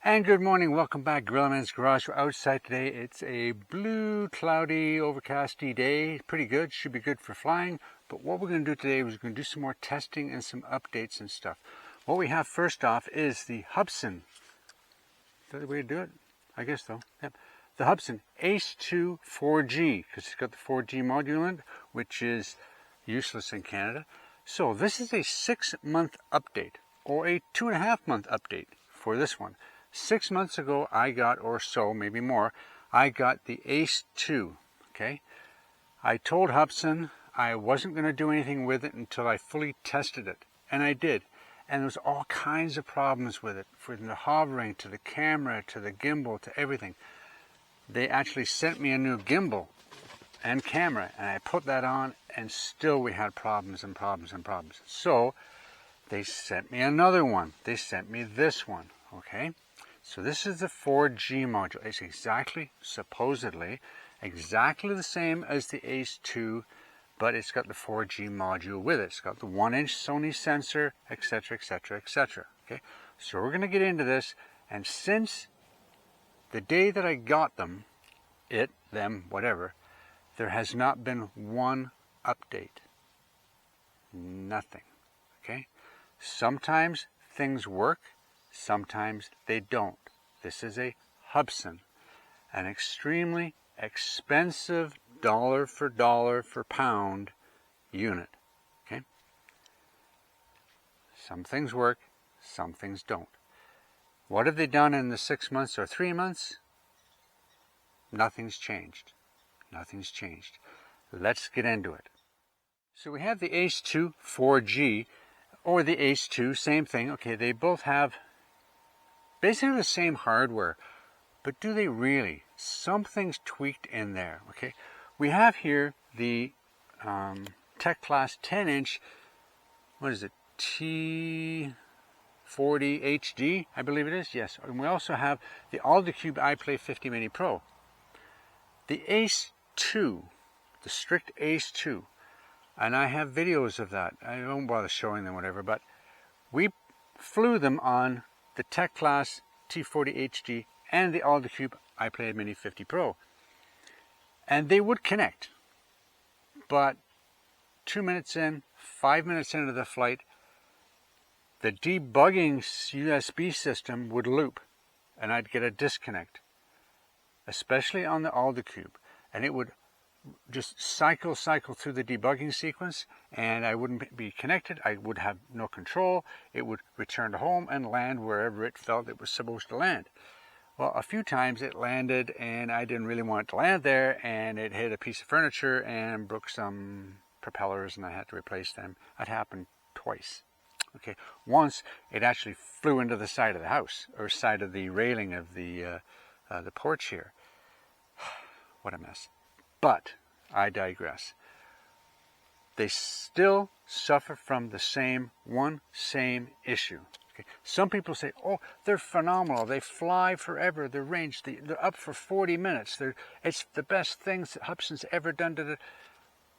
And good morning, welcome back, Gorilla Man's Garage. We're outside today. It's a blue, cloudy, overcasty day. Pretty good, should be good for flying. But what we're going to do today is we're going to do some more testing and some updates and stuff. What we have first off is the Hubsan. Is that the way to do it? I guess so. Yep. The Hubsan ACE 2 4G, because it's got the 4G module in it, which is useless in Canada. So this is a 6-month update, or a 2.5-month update for this one. 6 months ago, I got, or so, maybe more, I got the ACE 2, okay? I told Hubsan I wasn't going to do anything with it until I fully tested it, and I did. And there was all kinds of problems with it, from the hovering, to the camera, to the gimbal, to everything. They actually sent me a new gimbal and camera, and I put that on, and still we had problems and problems and problems. So, they sent me another one. They sent me this one, okay? So this is the 4G module. It's exactly, supposedly, exactly the same as the ACE 2, but it's got the 4G module with it. It's got the 1-inch Sony sensor, etc., etc., etc. Okay, so we're going to get into this, and since the day that I got them, whatever, there has not been one update. Nothing. Okay? Sometimes things work. Sometimes they don't. This is a Hubsan, an extremely expensive dollar for pound unit. Okay? Some things work, some things don't. What have they done in the 6 months or 3 months? Nothing's changed. Nothing's changed. Let's get into it. So we have the ACE 2 4G, or the ACE 2, same thing. Okay, they both have basically the same hardware, but do they really? Something's tweaked in there, okay? We have here the Tech Class 10-inch, what is it, T40 HD, I believe it is, yes. And we also have the Altitude iPlay 50 Mini Pro. The ACE 2, the strict ACE 2, and I have videos of that. I won't bother showing them, whatever, but we flew them on the Tech Class T40 HD and the Altitude iPlay Mini 50 Pro. And they would connect. But 2 minutes in, 5 minutes into the flight, the debugging USB system would loop and I'd get a disconnect. Especially on the Altitude. And it would just cycle through the debugging sequence, and I wouldn't be connected. I would have no control. It would return to home and land wherever it felt it was supposed to land. Well, a few times it landed and I didn't really want it to land there, and it hit a piece of furniture and broke some propellers and I had to replace them. That happened twice. Okay, once it actually flew into the side of the house, or side of the railing of the porch here. What a mess. But I digress. They still suffer from the same issue. Okay. Some people say, oh, they're phenomenal. They fly forever. They're ranged. They're up for 40 minutes. It's the best things that Hubsan's ever done.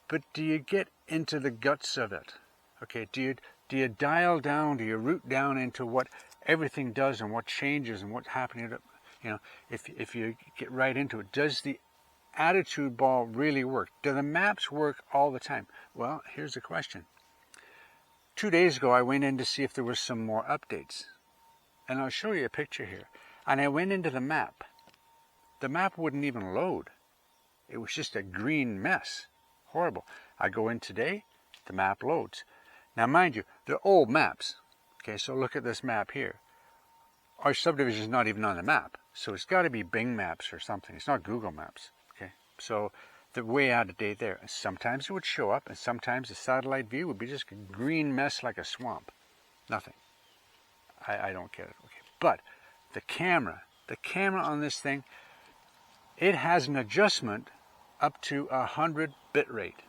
But do you get into the guts of it? Okay. Do you dial down? Do you root down into what everything does and what changes and what's happening? You know, if you get right into it, does the attitude ball really work? Do the maps work all the time? Well, here's the question. 2 days ago, I went in to see if there was some more updates. And I'll show you a picture here. And I went into the map. The map wouldn't even load. It was just a green mess. Horrible. I go in today, the map loads. Now, mind you, they're old maps. Okay, so look at this map here. Our subdivision is not even on the map. So it's got to be Bing Maps or something. It's not Google Maps. So they're way out of date there. Sometimes it would show up, and sometimes the satellite view would be just a green mess like a swamp. Nothing. I don't get it. Okay. But the camera on this thing, it has an adjustment up to 100 bit rate.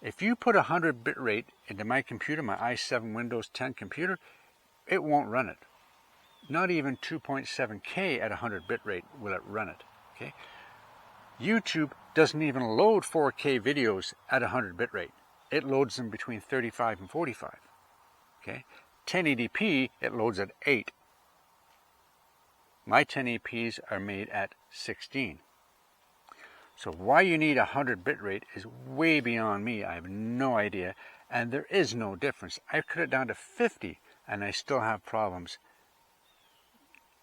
If you put 100 bit rate into my computer, my i7 Windows 10 computer, it won't run it. Not even 2.7K at 100 bit rate will it run it. Okay. YouTube doesn't even load 4K videos at 100 bit rate. It loads them between 35 and 45. Okay? 1080p, it loads at 8. My 1080p's are made at 16. So why you need 100 bitrate is way beyond me. I have no idea. And there is no difference. I cut it down to 50 and I still have problems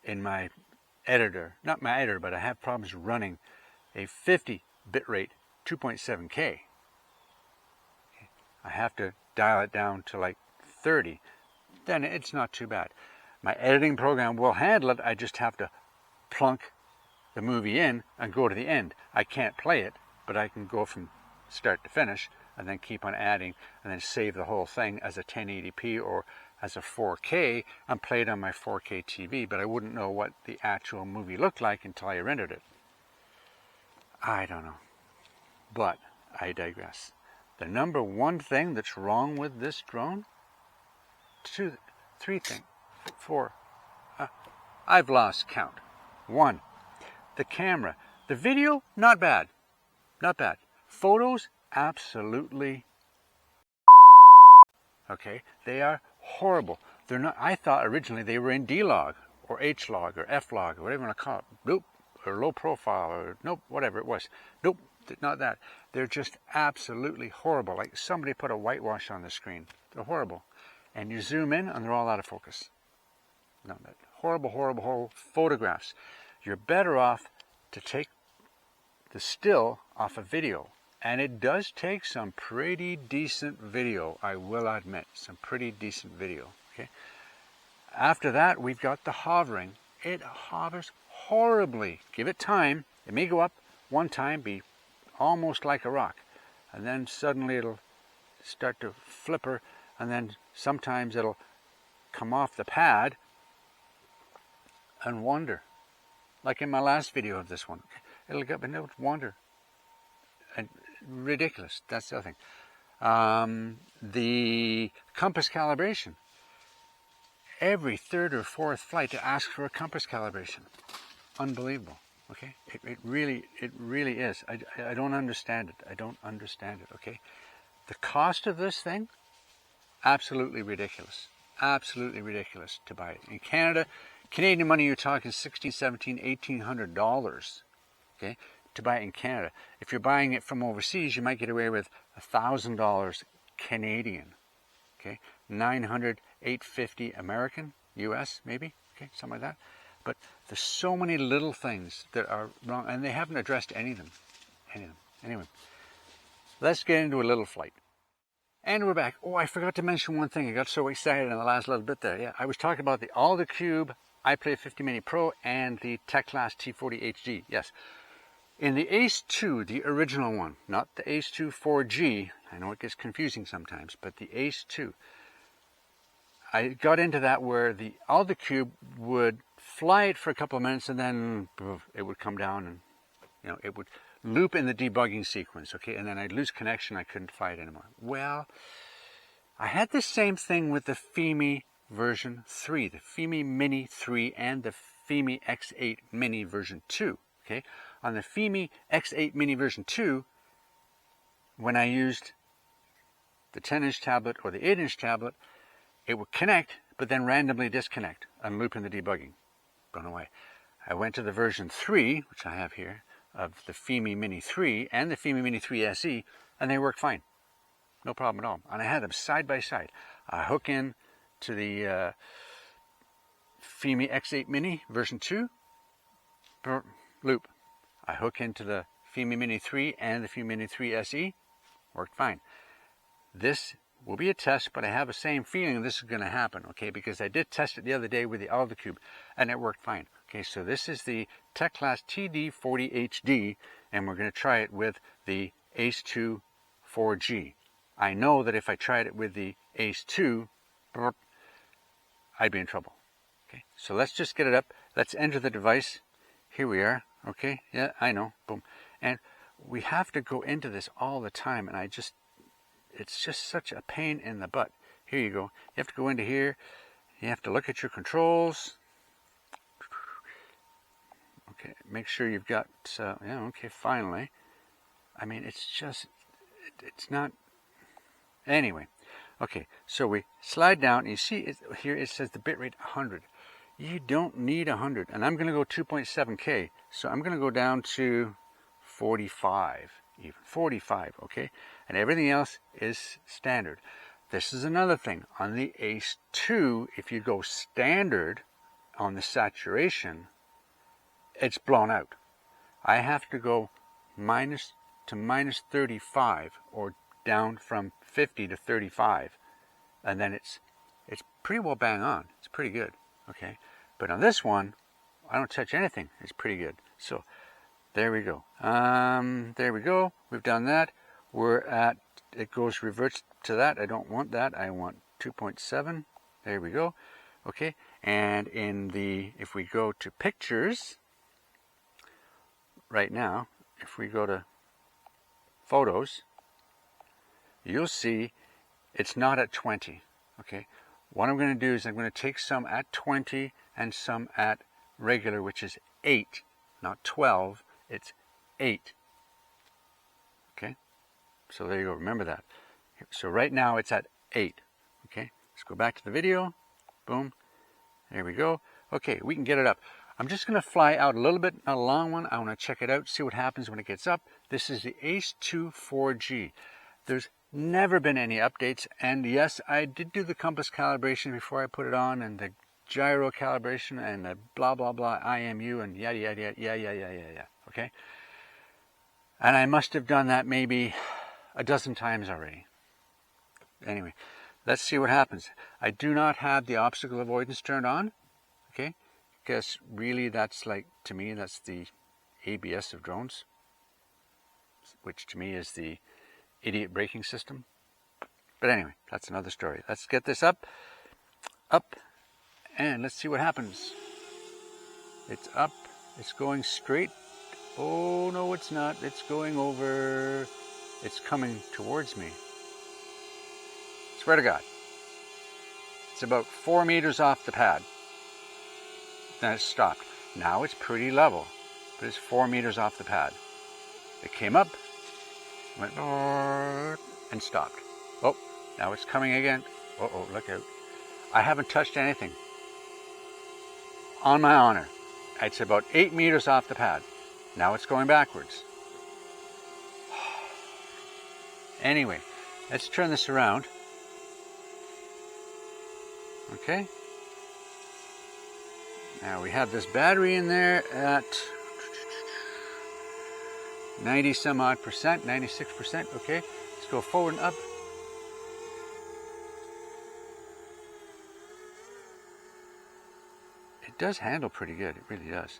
in my editor. Not my editor, but I have problems running a 50 bitrate 2.7K. I have to dial it down to like 30. Then it's not too bad. My editing program will handle it. I just have to plunk the movie in and go to the end. I can't play it, but I can go from start to finish and then keep on adding and then save the whole thing as a 1080p or as a 4K and play it on my 4K TV, but I wouldn't know what the actual movie looked like until I rendered it. I don't know, but I digress. The number one thing that's wrong with this drone, three things, four, I've lost count. One, the camera. The video, not bad. Not bad. Photos, absolutely. Okay, they are horrible. They're not. I thought originally they were in D-Log or H-Log or F-Log or whatever you want to call it. Nope. Or low profile or nope, whatever it was. Nope, not that. They're just absolutely horrible. Like somebody put a whitewash on the screen. They're horrible. And you zoom in and they're all out of focus. No, horrible, horrible, horrible photographs. You're better off to take the still off a video. And it does take some pretty decent video, I will admit. Some pretty decent video. Okay. After that, we've got the hovering. It hovers horribly. Give it time. It may go up one time, be almost like a rock. And then suddenly it'll start to flipper. And then sometimes it'll come off the pad and wander. Like in my last video of this one. It'll get, and it'll wander. And ridiculous. That's the other thing. The compass calibration. Every third or fourth flight to ask for a compass calibration. Unbelievable. Okay? It really is. I don't understand it. I don't understand it. Okay? The cost of this thing, absolutely ridiculous. Absolutely ridiculous to buy it. In Canada, Canadian money, you're talking $1,600, $1,700, $1,800. Okay? To buy it in Canada. If you're buying it from overseas, you might get away with $1,000 Canadian. Okay? $900, $850 American, US maybe. Okay? Something like that. But there's so many little things that are wrong, and they haven't addressed any of them. Anyway, let's get into a little flight. And we're back. Oh, I forgot to mention one thing. I got so excited in the last little bit there. Yeah, I was talking about the AltaCube iPlay 50 Mini Pro and the Teclas T40 HD. Yes. In the ACE 2, the original one, not the ACE 2 4G, I know it gets confusing sometimes, but the ACE 2, I got into that where the AltaCube would fly it for a couple of minutes and then it would come down and, you know, it would loop in the debugging sequence, okay, and then I'd lose connection, I couldn't fly it anymore. Well, I had the same thing with the Fimi version 3, the Fimi Mini 3 and the Fimi X8 Mini version 2, okay. On the Fimi X8 Mini version 2, when I used the 10-inch tablet or the 8-inch tablet, it would connect, but then randomly disconnect and loop in the debugging. Gone away. I went to the version 3, which I have here, of the Fimi Mini 3 and the Fimi Mini 3 SE, and they worked fine. No problem at all. And I had them side by side. I hook in to the Fimi X8 Mini version 2, loop. I hook into the Fimi Mini 3 and the Fimi Mini 3 SE, worked fine. This will be a test, but I have the same feeling this is going to happen, okay, because I did test it the other day with the AltaCube, and it worked fine. Okay, so this is the Teclas TD40 HD, and we're going to try it with the ACE 2 4G. I know that if I tried it with the ACE 2, I'd be in trouble. Okay, so let's just get it up. Let's enter the device. Here we are. Okay, yeah, I know, boom. And we have to go into this all the time, and it's just such a pain in the butt. Here you go. You have to go into here. You have to look at your controls. Okay, make sure you've got, yeah, okay, finally. I mean, it's just, it's not, anyway. Okay, so we slide down, and you see here it says the bitrate 100. You don't need 100. And I'm going to go 2.7K. So I'm going to go down to 45, even 45, okay? And everything else is standard. This is another thing. On the ACE 2, if you go standard on the saturation, it's blown out. I have to go minus to minus 35 or down from 50 to 35. And then it's pretty well bang on. It's pretty good, okay? But on this one, I don't touch anything. It's pretty good. So there we go. There we go. We've done that. We're at, it goes reverts to that. I don't want that. I want 2.7. There we go. Okay. And in the, if we go to pictures, right now, if we go to photos, you'll see it's not at 20. Okay. What I'm going to do is I'm going to take some at 20 and some at regular, which is 8, not 12. It's 8. Okay. So there you go. Remember that. So right now it's at 8. Okay. Let's go back to the video. Boom. There we go. Okay. We can get it up. I'm just going to fly out a little bit, not a long one. I want to check it out, see what happens when it gets up. This is the ACE 2 4G. There's never been any updates, and yes, I did do the compass calibration before I put it on, and the gyro calibration, and the blah blah blah IMU, and yada yada yada yada. Okay, and I must have done that maybe a dozen times already. Anyway, let's see what happens. I do not have the obstacle avoidance turned on. Okay, because really that's like, to me, that's the ABS of drones, which to me is the idiot braking system. But anyway, that's another story. Let's get this up, and let's see what happens. It's up, it's going straight. Oh no, it's not. It's going over, it's coming towards me. Swear to God. It's about 4 meters off the pad. Then it stopped. Now it's pretty level, but it's 4 meters off the pad. It came up, went and stopped. Oh, now it's coming again. Uh-oh, look out. I haven't touched anything. On my honor. It's about 8 meters off the pad. Now it's going backwards. Anyway, let's turn this around. Okay. Now we have this battery in there at 90 some odd percent, 96%. Okay, let's go forward and up. It does handle pretty good, it really does.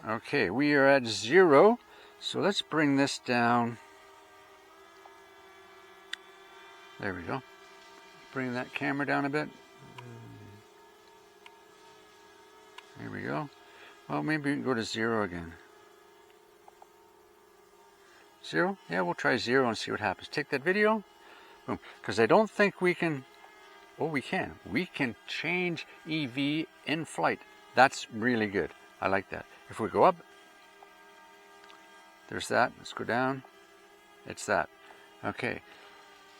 Okay, we are at 0, so let's bring this down. There we go. Bring that camera down a bit. There we go. Well, maybe we can go to 0 again. 0? Yeah, we'll try 0 and see what happens. Take that video. Boom. Because I don't think we can... Oh, we can. We can change EV in flight. That's really good. I like that. If we go up, there's that. Let's go down. It's that. Okay.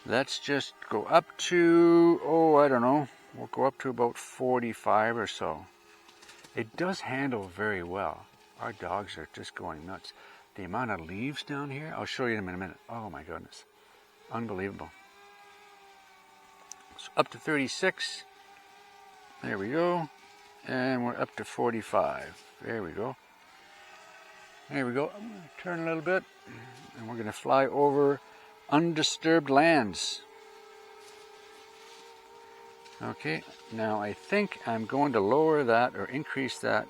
Let's just go up to, oh, I don't know. We'll go up to about 45 or so. It does handle very well. Our dogs are just going nuts. The amount of leaves down here, I'll show you in a minute. Oh my goodness. Unbelievable. So up to 36. There we go. And we're up to 45. There we go. There we go. I'm going to turn a little bit. And we're going to fly over undisturbed lands. Okay, now I think I'm going to lower that or increase that.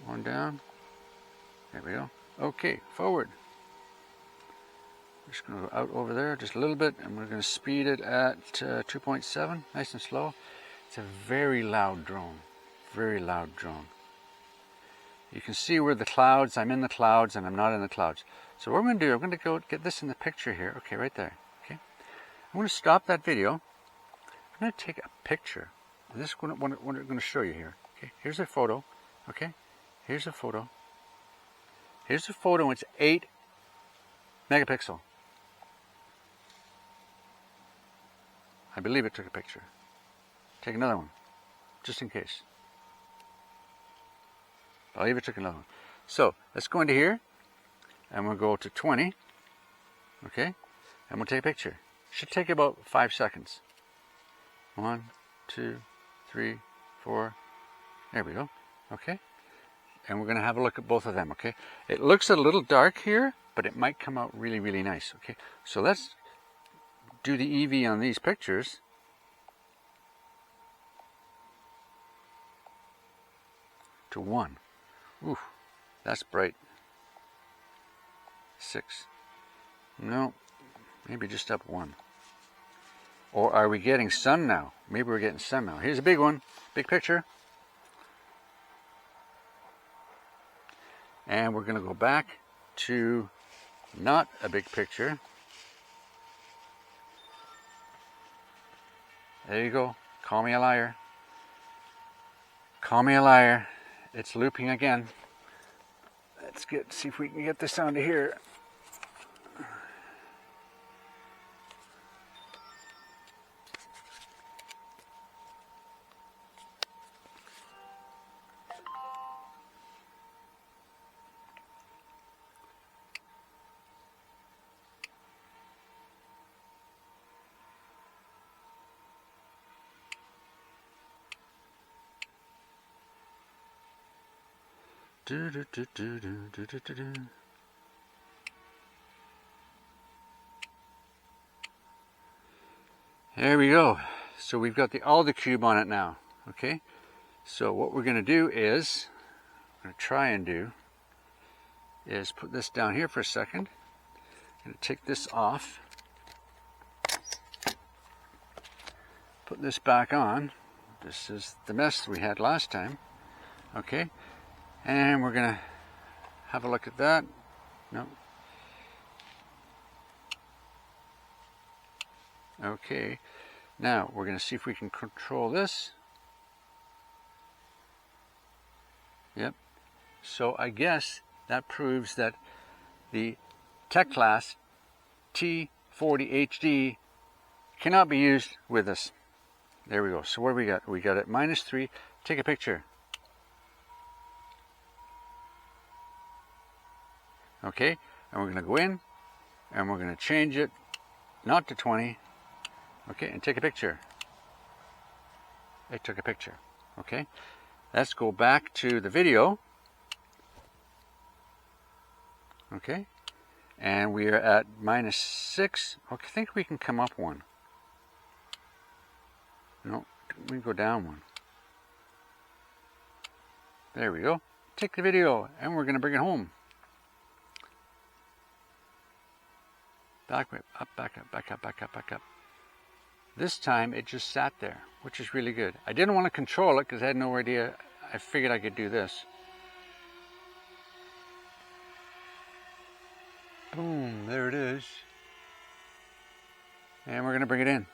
One down. There we go. Okay, forward. We're just going to go out over there just a little bit, and we're going to speed it at 2.7, nice and slow. It's a very loud drone. Very loud drone. You can see where the clouds, I'm in the clouds and I'm not in the clouds. So what I'm going to do, I'm going to go get this in the picture here. Okay, right there. Okay. I'm going to stop that video. I'm going to take a picture. And this is what I'm going to show you here. Okay, here's a photo. Okay, here's a photo. Here's a photo. It's 8 megapixel. I believe it took a picture. Take another one, just in case. I believe it took another one. So let's go into here, and we'll go to 20, okay? And we'll take a picture. Should take about 5 seconds. 1, 2, 3, 4. There we go. Okay. And we're going to have a look at both of them. Okay. It looks a little dark here, but it might come out really, really nice. Okay. So let's do the EV on these pictures. To 1. Ooh, that's bright. 6. No, maybe just up 1. Or are we getting sun now? Maybe we're getting sun now. Here's a big one, big picture. And we're going to go back to not a big picture. There you go. Call me a liar. Call me a liar. It's looping again. Let's see if we can get this onto here. There we go. So we've got all the cube on it now. Okay. So what we're going to do is, put this down here for a second. I'm going to take this off. Put this back on. This is the mess we had last time. Okay. And we're going to have a look at that. No. Okay. Now we're going to see if we can control this. Yep. So I guess that proves that the Tech Class T40 HD cannot be used with this. There we go. So what do we got? We got it -3. Take a picture. Okay, and we're going to go in, and we're going to change it, not to 20, okay, and take a picture. It took a picture, okay. Let's go back to the video, okay, and we are at -6. Okay, I think we can come up 1. No, we can go down 1. There we go. Take the video, and we're going to bring it home. Back up, back up, back up, back up, back up. This time it just sat there, which is really good. I didn't want to control it because I had no idea. I figured I could do this. Boom, there it is. And we're going to bring it in,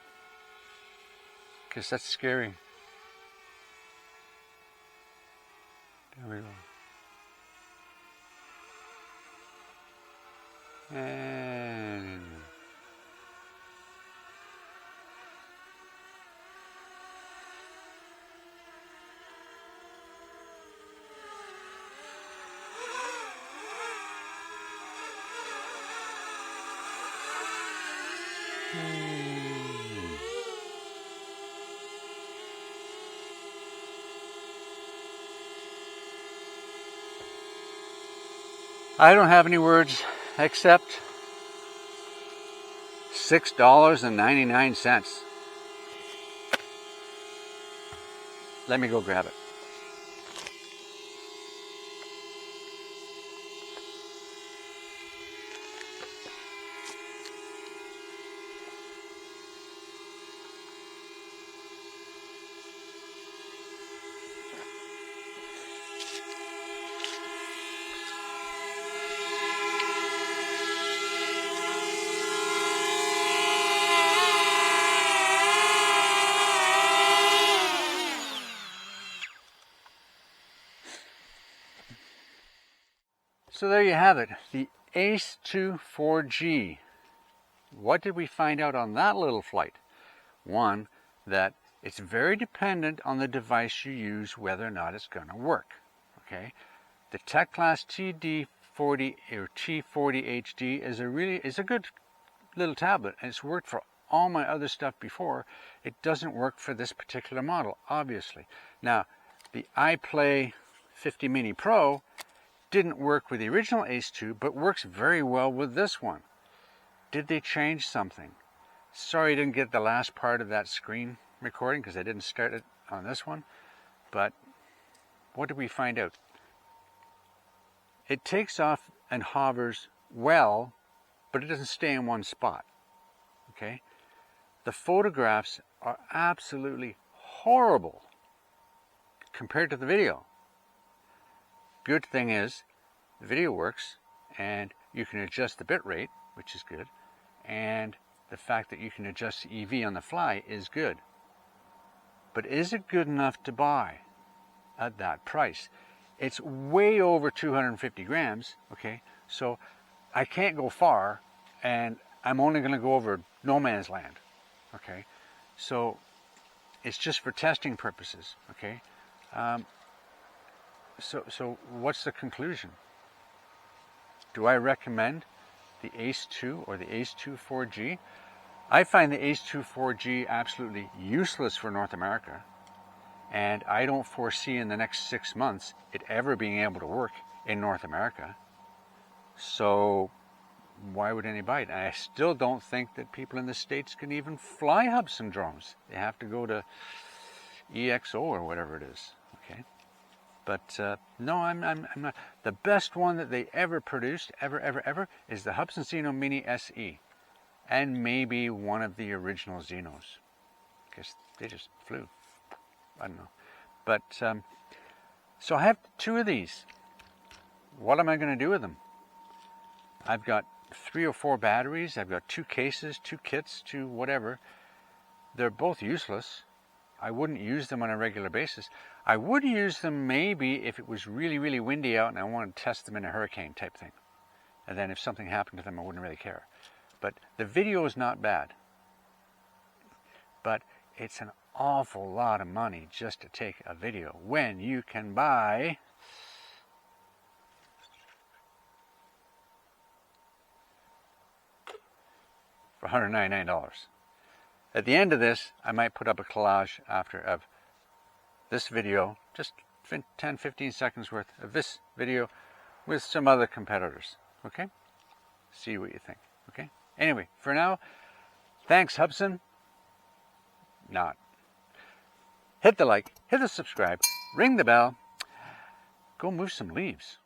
because that's scary. There we go. And I don't have any words except $6.99. Let me go grab it. So there you have it, the ACE 2 4G. What did we find out on that little flight? One, that it's very dependent on the device you use whether or not it's going to work. Okay, the Tech Class TD40 or T40 HD is a good little tablet, and it's worked for all my other stuff before. It doesn't work for this particular model, obviously. Now, the iPlay 50 Mini Pro didn't work with the original ACE 2, but works very well with this one. Did they change something? Sorry I didn't get the last part of that screen recording because I didn't start it on this one, but what did we find out? It takes off and hovers well, but it doesn't stay in one spot. Okay? The photographs are absolutely horrible compared to the video. Good thing is, the video works, and you can adjust the bit rate, which is good, and the fact that you can adjust the EV on the fly is good. But is it good enough to buy at that price? It's way over 250 grams, okay? So I can't go far, and I'm only going to go over no man's land, okay? So it's just for testing purposes, okay? So what's the conclusion? Do I recommend the ACE 2 or the ACE 2 4G? I find the ACE 2 4G absolutely useless for North America, and I don't foresee in the next 6 months it ever being able to work in North America. So why would anybody buy it? And I still don't think that people in the States can even fly Hubsan drones. They have to go to EXO or whatever it is, okay? But no, I'm not. The best one that they ever produced, ever, is the Hubsan Xeno Mini SE. And maybe one of the original Xenos. Because they just flew. I don't know. But, so I have 2 of these. What am I going to do with them? I've got 3 or 4 batteries. I've got 2 cases, 2 kits, 2 whatever. They're both useless. I wouldn't use them on a regular basis. I would use them maybe if it was really, really windy out and I wanted to test them in a hurricane type thing. And then if something happened to them, I wouldn't really care. But the video is not bad. But it's an awful lot of money just to take a video when you can buy for $199. At the end of this, I might put up a collage after of this video, just 10-15 seconds worth of this video with some other competitors, okay? See what you think, okay? Anyway, for now, thanks Hubsan. Not. Hit the like, hit the subscribe, ring the bell, go move some leaves.